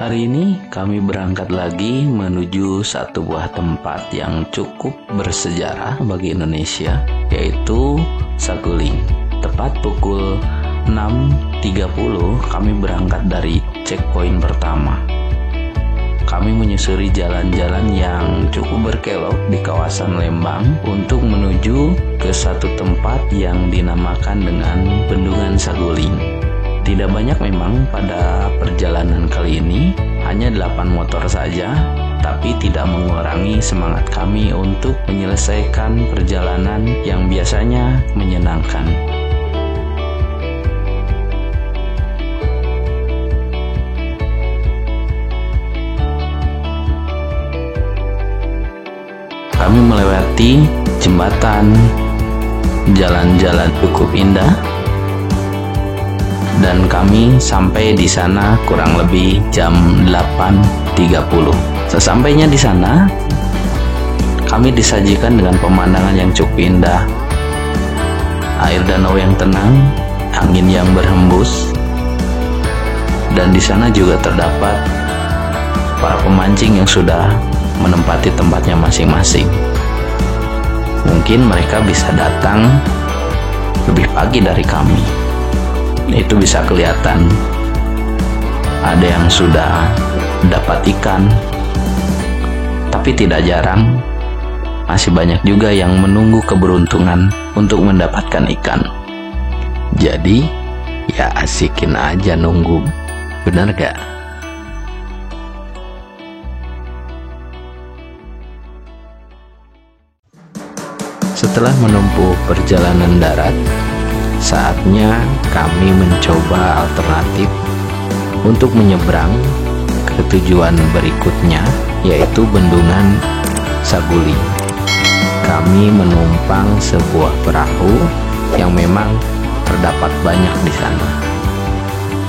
Hari ini kami berangkat lagi menuju satu buah tempat yang cukup bersejarah bagi Indonesia, yaitu Saguling. Tepat pukul 6.30 kami berangkat dari checkpoint pertama. Kami menyusuri jalan-jalan yang cukup berkelok di kawasan Lembang untuk menuju ke satu tempat yang dinamakan dengan Bendungan Saguling. Tidak banyak memang pada perjalanan kali ini, hanya 8 motor saja, tapi tidak mengurangi semangat kami untuk menyelesaikan perjalanan yang biasanya menyenangkan. Kami melewati jembatan, jalan-jalan cukup indah, dan kami sampai di sana kurang lebih jam 8.30. Sesampainya di sana, kami disajikan dengan pemandangan yang cukup indah. Air danau yang tenang, angin yang berhembus, dan di sana juga terdapat para pemancing yang sudah menempati tempatnya masing-masing. Mungkin mereka bisa datang lebih pagi dari kami. Itu bisa kelihatan. Ada yang sudah dapat ikan, tapi tidak jarang masih banyak juga yang menunggu keberuntungan untuk mendapatkan ikan. Jadi ya asikin aja nunggu, benar gak? Setelah menempuh perjalanan darat, saatnya kami mencoba alternatif untuk menyeberang ke tujuan berikutnya, yaitu Bendungan Saguling. Kami menumpang sebuah perahu yang memang terdapat banyak di sana.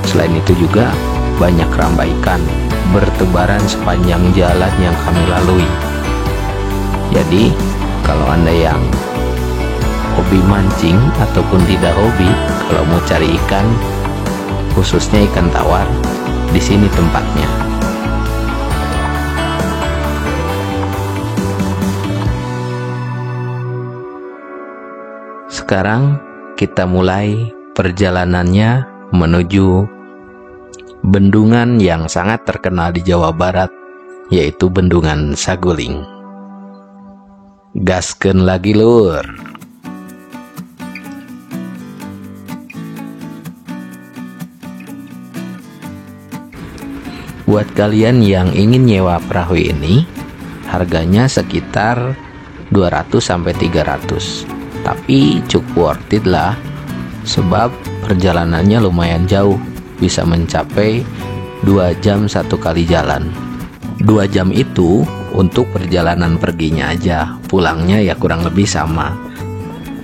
Selain itu juga banyak keramba ikan bertebaran sepanjang jalan yang kami lalui. Jadi kalau Anda yang hobi mancing ataupun tidak hobi, kalau mau cari ikan, khususnya ikan tawar, di sini tempatnya. Sekarang kita mulai perjalanannya menuju bendungan yang sangat terkenal di Jawa Barat, yaitu Bendungan Saguling. Gaskeun lagi lur. Buat kalian yang ingin nyewa perahu ini, harganya sekitar 200-300. Tapi cukup worth it lah, sebab perjalanannya lumayan jauh, bisa mencapai 2 jam satu kali jalan. 2 jam itu untuk perjalanan perginya aja, pulangnya ya kurang lebih sama.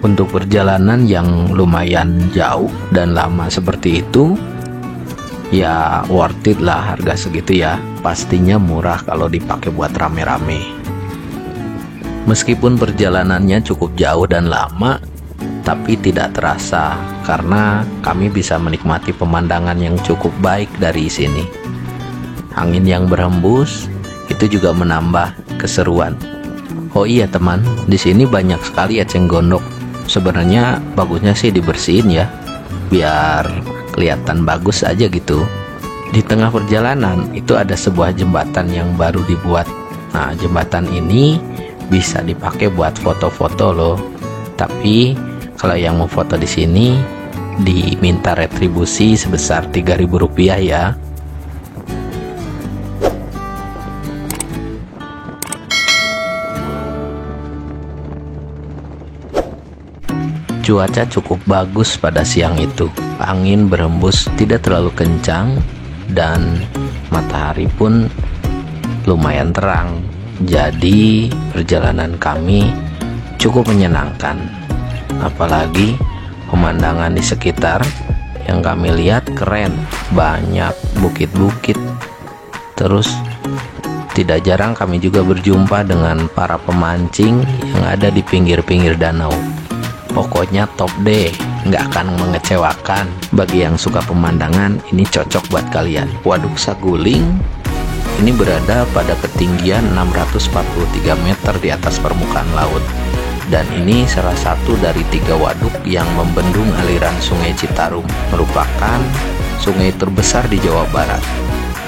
Untuk perjalanan yang lumayan jauh dan lama seperti itu, ya worth it lah harga segitu ya. Pastinya murah kalau dipakai buat rame-rame. Meskipun perjalanannya cukup jauh dan lama, tapi tidak terasa karena kami bisa menikmati pemandangan yang cukup baik dari sini. Angin yang berhembus itu juga menambah keseruan. Oh iya teman, di sini banyak sekali eceng gondok. Sebenarnya bagusnya sih dibersihin ya, biar kelihatan bagus aja gitu. Di tengah perjalanan itu ada sebuah jembatan yang baru dibuat. Nah, jembatan ini bisa dipakai buat foto-foto loh. Tapi kalau yang mau foto di sini diminta retribusi sebesar Rp3.000 ya. Cuaca cukup bagus pada siang itu. Angin berhembus tidak terlalu kencang dan matahari pun lumayan terang. Jadi perjalanan kami cukup menyenangkan. Apalagi pemandangan di sekitar yang kami lihat keren. Banyak bukit-bukit. Terus tidak jarang kami juga berjumpa dengan para pemancing yang ada di pinggir-pinggir danau. Pokoknya top deh, nggak akan mengecewakan. Bagi yang suka pemandangan, ini cocok buat kalian. Waduk Saguling ini berada pada ketinggian 643 meter di atas permukaan laut. Dan ini salah satu dari 3 waduk yang membendung aliran Sungai Citarum, merupakan sungai terbesar di Jawa Barat.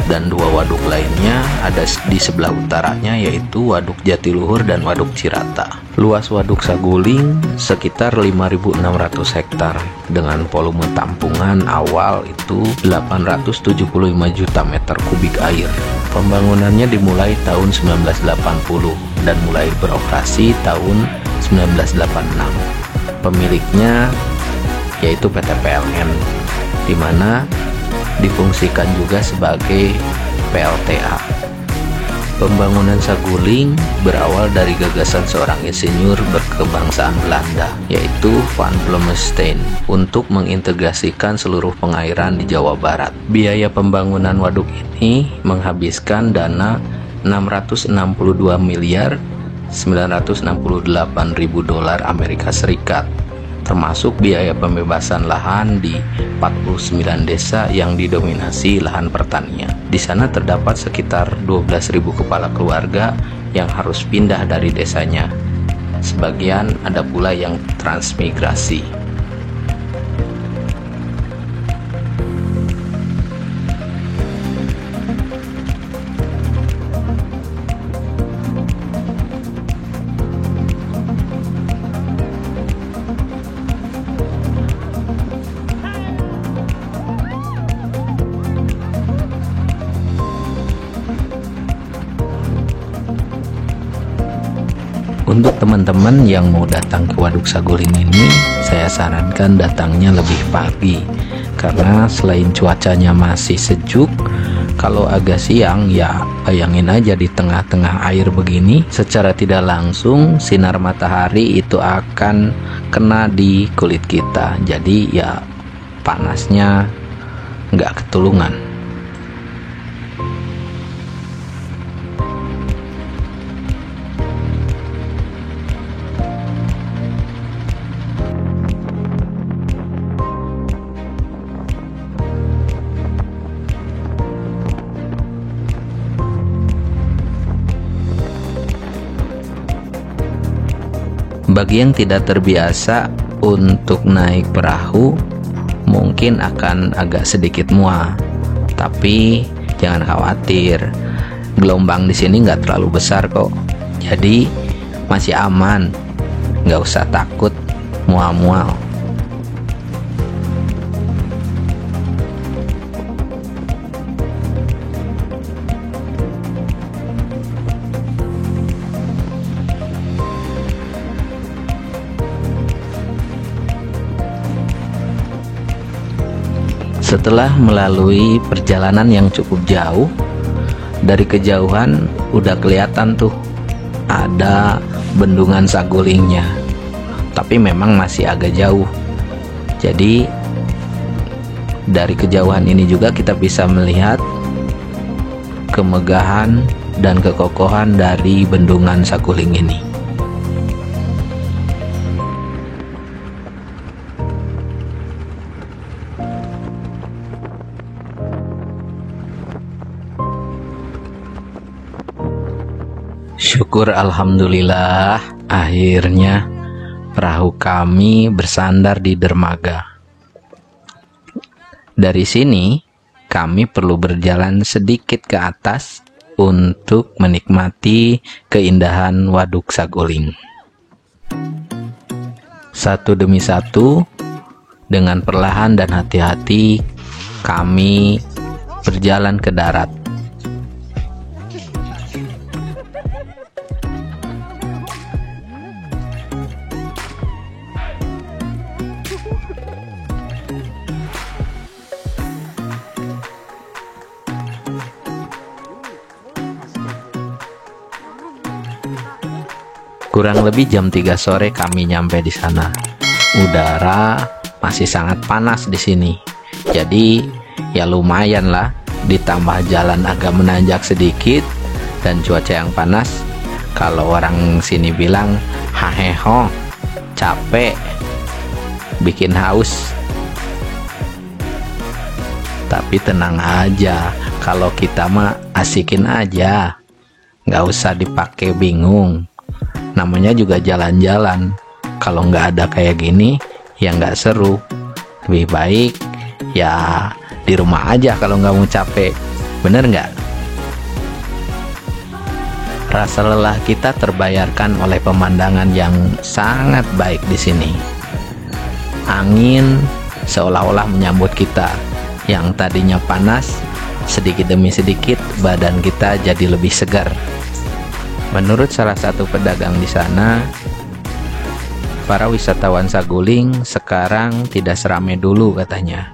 Dan 2 waduk lainnya ada di sebelah utaranya, yaitu Waduk Jatiluhur dan Waduk Cirata. Luas Waduk Saguling sekitar 5.600 hektar dengan volume tampungan awal itu 875 juta meter kubik air. Pembangunannya dimulai tahun 1980 dan mulai beroperasi tahun 1986. Pemiliknya yaitu PT PLN, di mana difungsikan juga sebagai PLTA. Pembangunan Saguling berawal dari gagasan seorang insinyur berkebangsaan Belanda, yaitu Van Blommestein, untuk mengintegrasikan seluruh pengairan di Jawa Barat. Biaya pembangunan waduk ini menghabiskan dana 662 miliar 968 ribu dolar Amerika Serikat, termasuk biaya pembebasan lahan di 49 desa yang didominasi lahan pertanian. Di sana terdapat sekitar 12.000 kepala keluarga yang harus pindah dari desanya. Sebagian ada pula yang transmigrasi. Untuk teman-teman yang mau datang ke Waduk Saguling ini, saya sarankan datangnya lebih pagi, karena selain cuacanya masih sejuk, kalau agak siang ya bayangin aja di tengah-tengah air begini, secara tidak langsung sinar matahari itu akan kena di kulit kita, jadi ya panasnya nggak ketulungan. Bagi yang tidak terbiasa untuk naik perahu, mungkin akan agak sedikit mual. Tapi jangan khawatir, gelombang di sini nggak terlalu besar kok. Jadi masih aman, nggak usah takut mual-mual. Setelah melalui perjalanan yang cukup jauh, dari kejauhan udah kelihatan tuh ada bendungan Sagulingnya, tapi memang masih agak jauh. Jadi dari kejauhan ini juga kita bisa melihat kemegahan dan kekokohan dari bendungan Saguling ini. Syukur alhamdulillah, akhirnya perahu kami bersandar di dermaga. Dari sini kami perlu berjalan sedikit ke atas untuk menikmati keindahan Waduk Saguling. Satu demi satu, dengan perlahan dan hati-hati kami berjalan ke darat. Kurang lebih jam 3 sore kami nyampe di sana. Udara masih sangat panas di sini. Jadi ya lumayan lah, ditambah jalan agak menanjak sedikit dan cuaca yang panas. Kalau orang sini bilang haheho, capek, bikin haus. Tapi tenang aja, kalau kita mah asikin aja, nggak usah dipakai bingung. Namanya juga jalan-jalan. Kalau nggak ada kayak gini, ya nggak seru. Lebih baik ya di rumah aja kalau nggak mau capek. Bener nggak? Rasa lelah kita terbayarkan oleh pemandangan yang sangat baik di sini. Angin seolah-olah menyambut kita. Yang tadinya panas, sedikit demi sedikit badan kita jadi lebih segar. Menurut salah satu pedagang di sana, para wisatawan Saguling sekarang tidak seramai dulu katanya,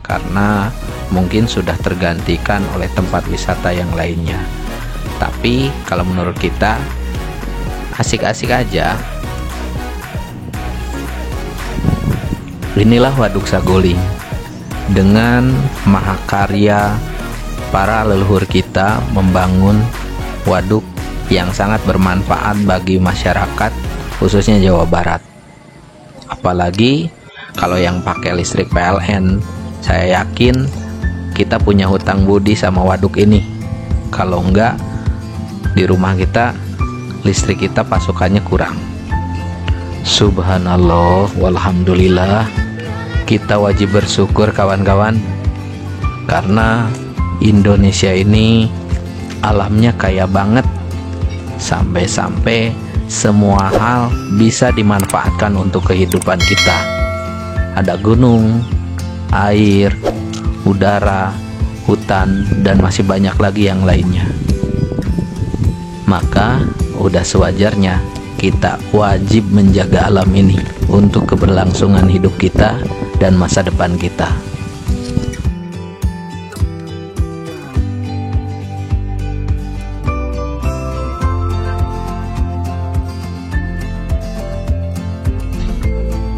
karena mungkin sudah tergantikan oleh tempat wisata yang lainnya. Tapi kalau menurut kita, asik-asik aja. Inilah Waduk Saguling. Dengan mahakarya para leluhur kita membangun waduk yang sangat bermanfaat bagi masyarakat, khususnya Jawa Barat. Apalagi kalau yang pakai listrik PLN, saya yakin kita punya hutang budi sama waduk ini. Kalau enggak, di rumah kita listrik kita pasokannya kurang. Subhanallah, walhamdulillah. Kita wajib bersyukur kawan-kawan, karena Indonesia ini alamnya kaya banget, sampai-sampai semua hal bisa dimanfaatkan untuk kehidupan kita. Ada gunung, air, udara, hutan, dan masih banyak lagi yang lainnya. Maka udah sewajarnya kita wajib menjaga alam ini untuk keberlangsungan hidup kita dan masa depan kita.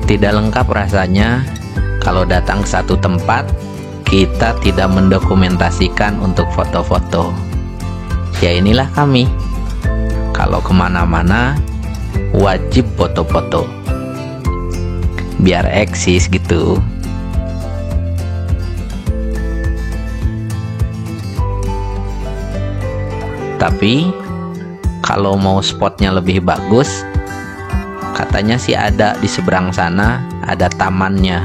Tidak lengkap rasanya kalau datang ke satu tempat kita tidak mendokumentasikan untuk foto-foto. Ya inilah kami, kalau kemana-mana wajib foto-foto biar eksis gitu. Tapi kalau mau spotnya lebih bagus, katanya sih ada di seberang sana, ada tamannya.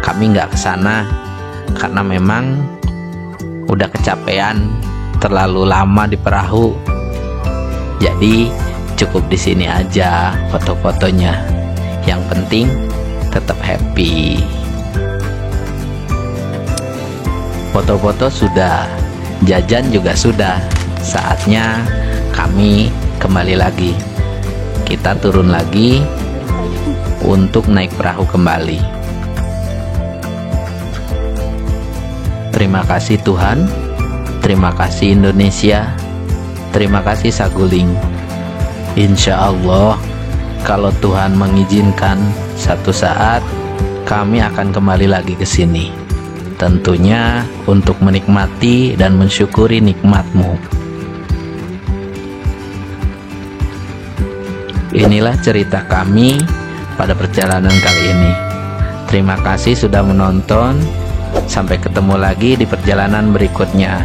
Kami nggak ke sana karena memang udah kecapean, terlalu lama di perahu. Jadi cukup di sini aja foto-fotonya. Yang penting tetap happy. Foto-foto sudah, jajan juga sudah. Saatnya kami kembali lagi. Kita turun lagi untuk naik perahu kembali. Terima kasih Tuhan, terima kasih Indonesia, terima kasih Saguling. Insya Allah, kalau Tuhan mengizinkan, satu saat kami akan kembali lagi ke sini. Tentunya untuk menikmati dan mensyukuri nikmat-Mu. Inilah cerita kami pada perjalanan kali ini. Terima kasih sudah menonton. Sampai ketemu lagi di perjalanan berikutnya.